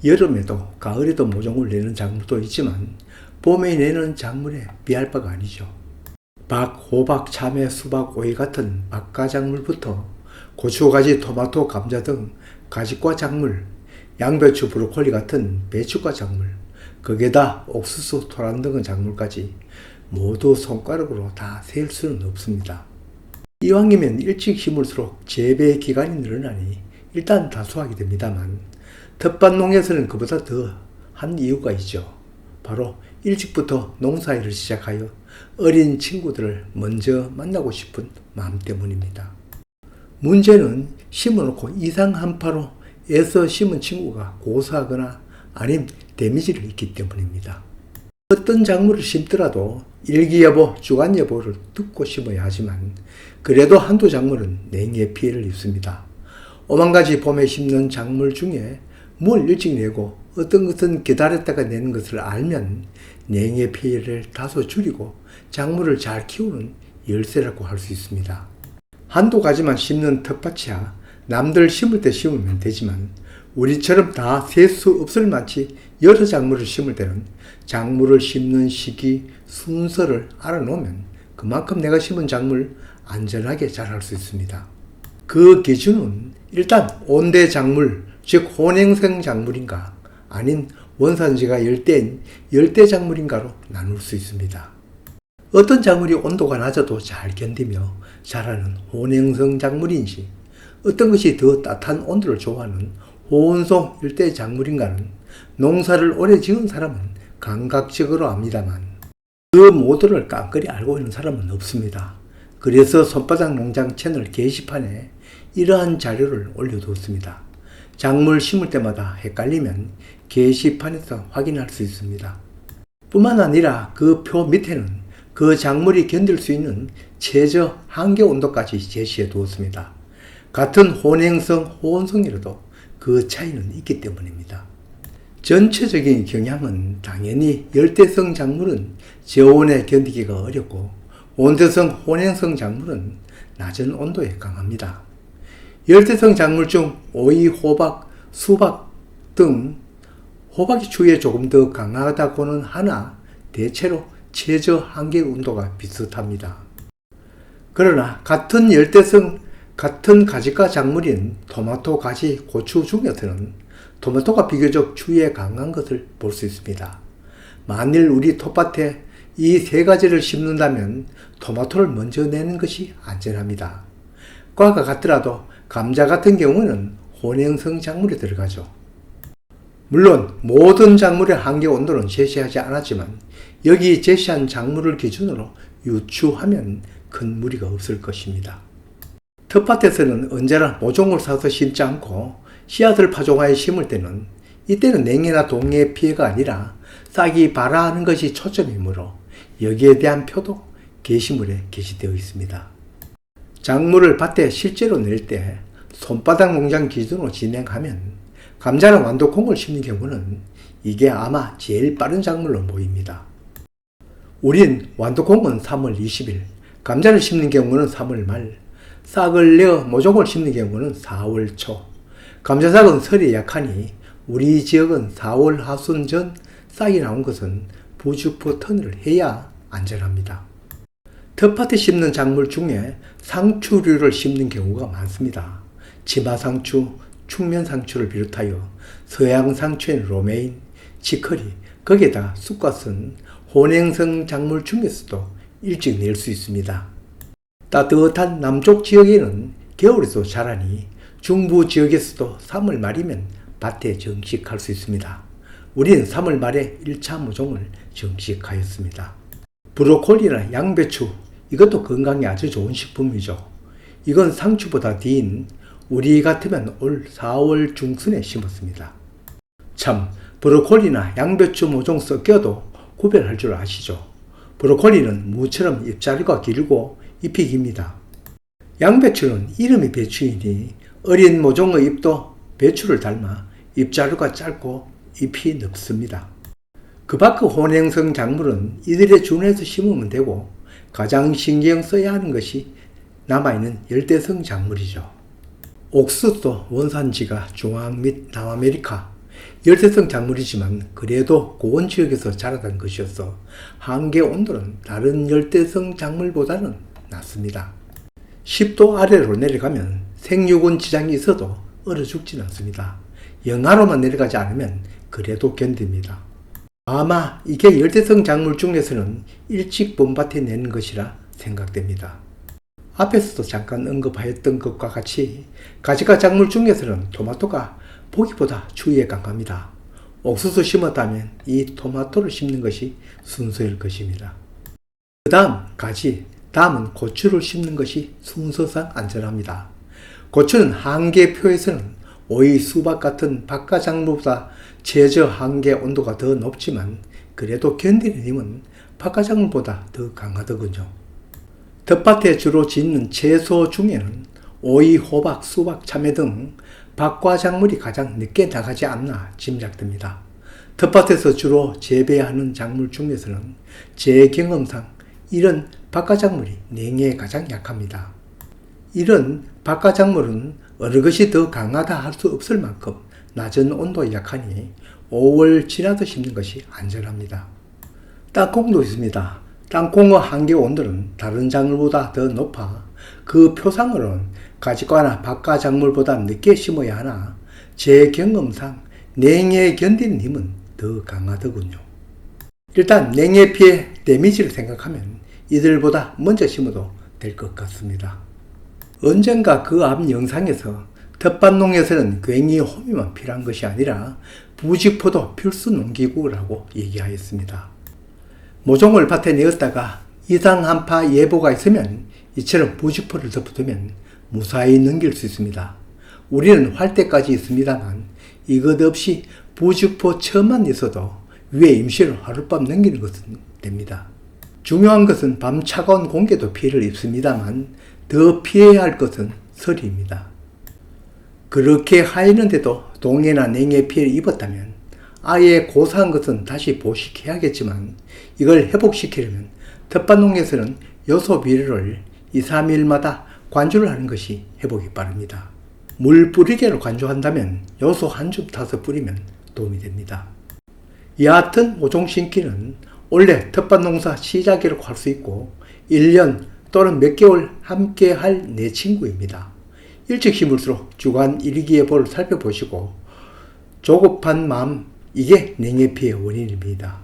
여름에도 가을에도 모종을 내는 작물도 있지만 봄에 내는 작물에 비할 바가 아니죠. 박, 호박, 참외, 수박, 오이 같은 박과 작물부터 고추가지, 토마토, 감자 등 가지과 작물, 양배추, 브로콜리 같은 배추과 작물, 거기에다 옥수수, 토란 등의 작물까지 모두 손가락으로 다 셀 수는 없습니다. 이왕이면 일찍 심을수록 재배 기간이 늘어나니 일단 다수하게 됩니다만 텃밭 농에서는 그보다 더 한 이유가 있죠. 바로 일찍부터 농사일을 시작하여 어린 친구들을 먼저 만나고 싶은 마음 때문입니다. 문제는 심어놓고 이상 한파로 애써 심은 친구가 고사하거나 아님 데미지를 입기 때문입니다. 어떤 작물을 심더라도 일기예보, 주간예보를 듣고 심어야 하지만 그래도 한두 작물은 냉해 피해를 입습니다. 50가지 봄에 심는 작물 중에 뭘 일찍 내고 어떤 것은 기다렸다가 내는 것을 알면 냉해 피해를 다소 줄이고 작물을 잘 키우는 열쇠라고 할 수 있습니다. 한두 가지만 심는 텃밭이야 남들 심을 때 심으면 되지만 우리처럼 다 셀 수 없을 만치 여러 작물을 심을 때는 작물을 심는 시기, 순서를 알아놓으면 그만큼 내가 심은 작물 안전하게 자랄 수 있습니다. 그 기준은 일단 온대 작물, 즉 혼행성 작물인가 아닌 원산지가 열대인 열대 작물인가로 나눌 수 있습니다. 어떤 작물이 온도가 낮아도 잘 견디며 자라는 혼행성 작물인지 어떤 것이 더 따뜻한 온도를 좋아하는 호온성 일대 작물인가는 농사를 오래 지은 사람은 감각적으로 압니다만 그 모두를 깡그리 알고 있는 사람은 없습니다. 그래서 손바닥 농장 채널 게시판에 이러한 자료를 올려두었습니다. 작물 심을 때마다 헷갈리면 게시판에서 확인할 수 있습니다. 뿐만 아니라 그 표 밑에는 그 작물이 견딜 수 있는 최저 한계 온도까지 제시해 두었습니다. 같은 혼행성, 호온성이라도 그 차이는 있기 때문입니다. 전체적인 경향은 당연히 열대성 작물은 저온에 견디기가 어렵고 온대성, 혼행성 작물은 낮은 온도에 강합니다. 열대성 작물 중 오이, 호박, 수박 등 호박이 추위에 조금 더 강하다고는 하나 대체로 최저 한계 온도가 비슷합니다. 그러나 같은 열대성, 같은 가지과 작물인 토마토, 가지, 고추 중에서는 토마토가 비교적 추위에 강한 것을 볼 수 있습니다. 만일 우리 텃밭에 이 세 가지를 심는다면 토마토를 먼저 내는 것이 안전합니다. 과가 같더라도 감자 같은 경우는 혼행성 작물에 들어가죠. 물론 모든 작물의 한계 온도는 제시하지 않았지만 여기 제시한 작물을 기준으로 유추하면 큰 무리가 없을 것입니다. 텃밭에서는 언제나 모종을 사서 심지 않고 씨앗을 파종하여 심을 때는 이때는 냉해나 동해 피해가 아니라 싹이 발화하는 것이 초점이므로 여기에 대한 표도 게시물에 게시되어 있습니다. 작물을 밭에 실제로 낼 때 손바닥 농장 기준으로 진행하면 감자나 완두콩을 심는 경우는 이게 아마 제일 빠른 작물로 보입니다. 우린 완두콩은 3월 20일, 감자를 심는 경우는 3월 말, 싹을 내어 모종을 심는 경우는 4월 초. 감자싹은 설이 약하니 우리 지역은 4월 하순 전 싹이 나온 것은 부주포 턴을 해야 안전합니다. 텃밭에 심는 작물 중에 상추류를 심는 경우가 많습니다. 치마상추, 충면상추를 비롯하여 서양상추엔 로메인, 치커리, 거기에다 쑥갓은 혼행성 작물 중에서도 일찍 낼 수 있습니다. 따뜻한 남쪽 지역에는 겨울에도 자라니 중부 지역에서도 3월 말이면 밭에 정식할 수 있습니다. 우리는 3월 말에 1차 모종을 정식하였습니다. 브로콜리나 양배추, 이것도 건강에 아주 좋은 식품이죠. 이건 상추보다 뒤인 우리 같으면 올 4월 중순에 심었습니다. 참, 브로콜리나 양배추 모종 섞여도 구별할 줄 아시죠? 브로콜리는 무처럼 잎자루가 길고 잎이 깁니다. 양배추는 이름이 배추이니 어린 모종의 잎도 배추를 닮아 잎자루가 짧고 잎이 넓습니다. 그 밖의 혼행성 작물은 이들에 준해서 심으면 되고 가장 신경 써야 하는 것이 남아있는 열대성 작물이죠. 옥수수도 원산지가 중앙 및 남아메리카, 열대성 작물이지만 그래도 고온 지역에서 자라던 것이어서 한계 온도는 다른 열대성 작물보다는 낮습니다. 10도 아래로 내려가면 생육원 지장이 있어도 얼어 죽진 않습니다. 영하로만 내려가지 않으면 그래도 견딥니다. 아마 이게 열대성 작물 중에서는 일찍 봄밭에 내는 것이라 생각됩니다. 앞에서도 잠깐 언급하였던 것과 같이 가지과 작물 중에서는 토마토가 보기보다 추위에 강합니다. 옥수수 심었다면 이 토마토를 심는 것이 순서일 것입니다. 그 다음 가지, 다음은 고추를 심는 것이 순서상 안전합니다. 고추는 한계표에서는 오이, 수박 같은 박가작물보다 최저 한계 온도가 더 높지만 그래도 견디는 힘은 박가작물보다 더 강하더군요. 텃밭에 주로 짓는 채소 중에는 오이, 호박, 수박, 참외 등 박과작물이 가장 늦게 나가지 않나 짐작됩니다. 텃밭에서 주로 재배하는 작물 중에서는 제 경험상 이런 박과작물이 냉해에 가장 약합니다. 이런 박과작물은 어느 것이 더 강하다 할 수 없을 만큼 낮은 온도에 약하니 5월 지나서 심는 것이 안전합니다. 땅콩도 있습니다. 땅콩의 한계 온도는 다른 작물보다 더 높아 그 표상으로는 가지과나 박과작물보다 늦게 심어야 하나 제 경험상 냉해에 견디는 힘은 더 강하더군요. 일단 냉해 피해 데미지를 생각하면 이들보다 먼저 심어도 될 것 같습니다. 언젠가 그 앞 영상에서 텃밭농에서는 괜히 호미만 필요한 것이 아니라 부직포도 필수 농기구라고 얘기하였습니다. 모종을 밭에 내었다가 이상 한파 예보가 있으면 이처럼 부직포를 덮어두면 무사히 넘길 수 있습니다. 우리는 활대까지 있습니다만 이것 없이 부직포 처만 있어도 위에 임시로 하룻밤 넘기는 것은 됩니다. 중요한 것은 밤 차가운 공기도 피해를 입습니다만 더 피해야 할 것은 서리입니다. 그렇게 하였는데도 동해나 냉해 피해를 입었다면 아예 고사한 것은 다시 보식해야겠지만 이걸 회복시키려면 텃밭농에서는 요소 비료를 2, 3일마다 관주를 하는 것이 회복이 빠릅니다. 물 뿌리개로 관주한다면 요소 한 줌 타서 뿌리면 도움이 됩니다. 얕은 모종 심기는 원래 텃밭농사 시작이라고 할 수 있고 1년 또는 몇 개월 함께 할 내 친구입니다. 일찍 심을수록 주간 일기예보를 살펴보시고 조급한 마음, 이게 냉해 피해 원인입니다.